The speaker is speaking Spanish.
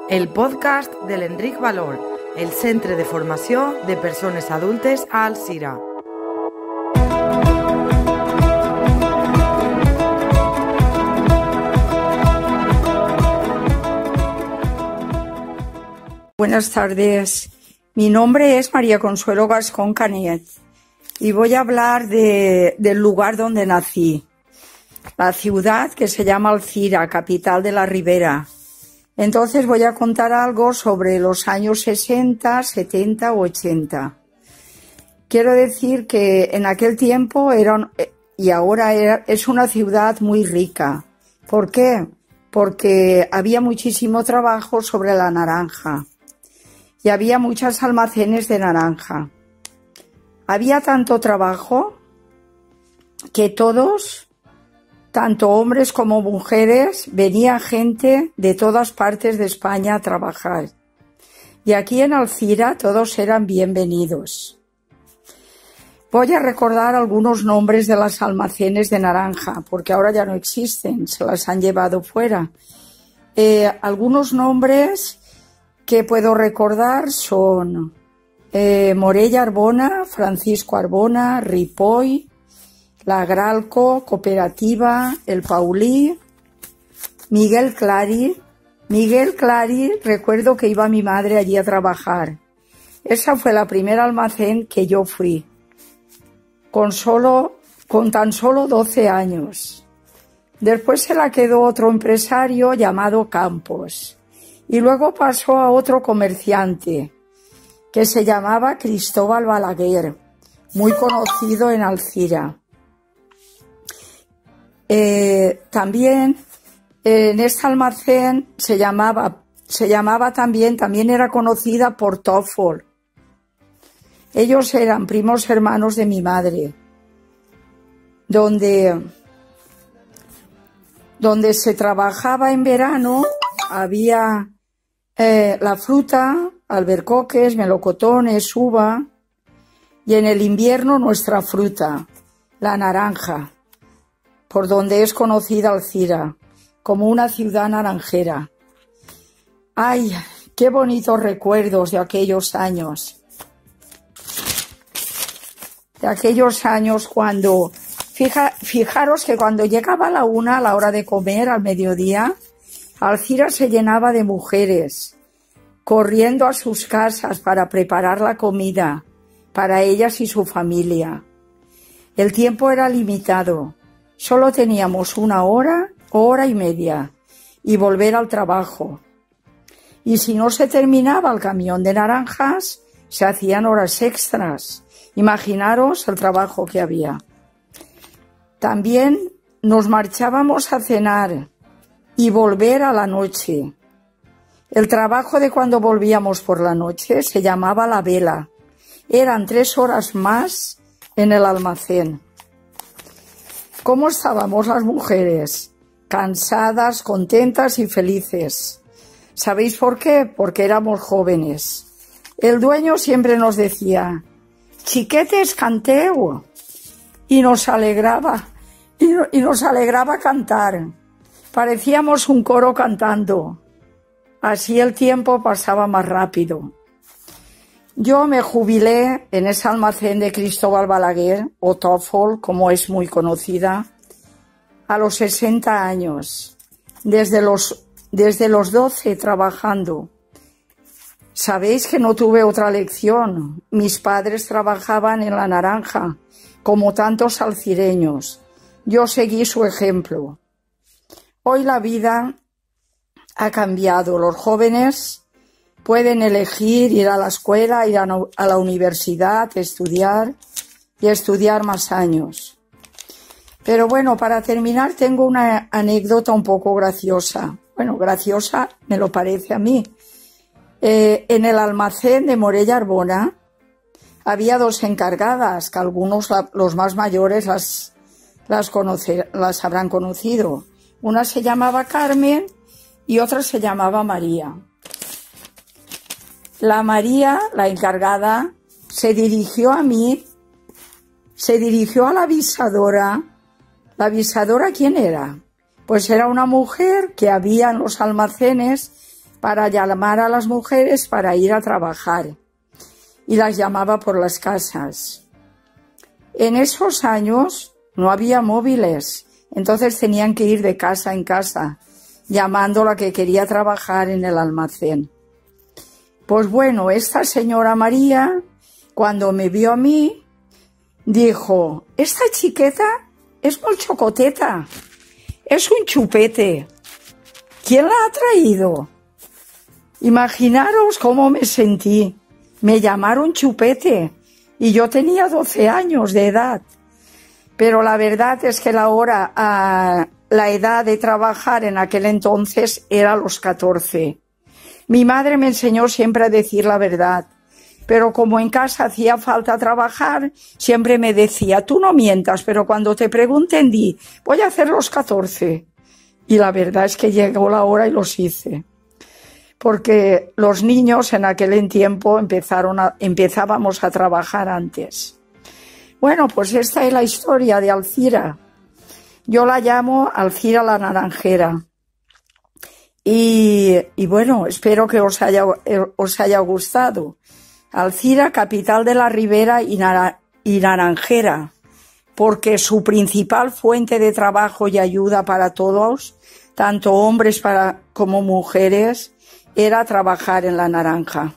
el podcast de l'Enric Valor, el Centre de Formació de Persones Adultes a Alzira. Buenas tardes, mi nombre es María Consuelo Gascón Canet y voy a hablar del lugar donde nací, la ciudad que se llama Alzira, capital de la Ribera. Entonces voy a contar algo sobre los años 60, 70 o 80. Quiero decir que en aquel tiempo es una ciudad muy rica. ¿Por qué? Porque había muchísimo trabajo sobre la naranja y había muchos almacenes de naranja. Había tanto trabajo que todos, tanto hombres como mujeres, venía gente de todas partes de España a trabajar. Y aquí en Alzira todos eran bienvenidos. Voy a recordar algunos nombres de los almacenes de naranja, porque ahora ya no existen, se las han llevado fuera. Algunos nombres que puedo recordar son Morella Arbona, Francisco Arbona, Ripoll, La Gralco, Cooperativa, El Paulí, Miguel Clary. Miguel Clary, recuerdo que iba mi madre allí a trabajar. Esa fue la primera almacén que yo fui, con tan solo 12 años. Después se la quedó otro empresario llamado Campos. Y luego pasó a otro comerciante que se llamaba Cristóbal Balaguer, muy conocido en Alzira. También en este almacén se llamaba también era conocida por Toffol. Ellos eran primos hermanos de mi madre, donde se trabajaba en verano. Había la fruta, albaricoques, melocotones, uva, y en el invierno nuestra fruta, la naranja, por donde es conocida Alzira, como una ciudad naranjera. ¡Ay, qué bonitos recuerdos de aquellos años! De aquellos años cuando... Fijaros que cuando llegaba la hora de comer, al mediodía, Alzira se llenaba de mujeres, corriendo a sus casas para preparar la comida para ellas y su familia. El tiempo era limitado, solo teníamos una hora o hora y media, y volver al trabajo. Y si no se terminaba el camión de naranjas, se hacían horas extras. Imaginaros el trabajo que había. También nos marchábamos a cenar y volver a la noche. El trabajo de cuando volvíamos por la noche se llamaba la vela. Eran 3 horas más en el almacén. ¿Cómo estábamos las mujeres? Cansadas, contentas y felices. ¿Sabéis por qué? Porque éramos jóvenes. El dueño siempre nos decía: «Chiquetes, canteu», y nos alegraba cantar. Parecíamos un coro cantando. Así el tiempo pasaba más rápido. Yo me jubilé en ese almacén de Cristóbal Balaguer, o Toffol, como es muy conocida, a los 60 años. Desde los 12 trabajando. Sabéis que no tuve otra lección. Mis padres trabajaban en la naranja, como tantos alcireños. Yo seguí su ejemplo. Hoy la vida ha cambiado. Los jóvenes pueden elegir ir a la escuela, ir a la universidad, estudiar más años. Pero bueno, para terminar tengo una anécdota un poco graciosa. Bueno, graciosa me lo parece a mí. En el almacén de Morella Arbona había 2 encargadas, que algunos, los más mayores, las habrán conocido. Una se llamaba Carmen y otra se llamaba María. La María, la encargada, se dirigió a mí, se dirigió a la avisadora. ¿La avisadora quién era? Pues era una mujer que había en los almacenes para llamar a las mujeres para ir a trabajar, y las llamaba por las casas. En esos años no había móviles, entonces tenían que ir de casa en casa, llamando a la que quería trabajar en el almacén. Pues bueno, esta señora María, cuando me vio a mí, dijo: esta chiqueta es muy chocoteta, es un chupete. ¿Quién la ha traído? Imaginaros cómo me sentí. Me llamaron chupete y yo tenía 12 años de edad. Pero la verdad es que la edad de trabajar en aquel entonces era los 14. Mi madre me enseñó siempre a decir la verdad, pero como en casa hacía falta trabajar, siempre me decía: tú no mientas, pero cuando te pregunten di: voy a hacer los 14. Y la verdad es que llegó la hora y los hice. Porque los niños en aquel tiempo empezábamos a trabajar antes. Bueno, pues esta es la historia de Alcira. Yo la llamo Alcira la Naranjera. Y bueno, espero que os haya gustado. Alcira, capital de la Ribera y Naranjera, porque su principal fuente de trabajo y ayuda para todos, tanto hombres como mujeres, era trabajar en la naranja.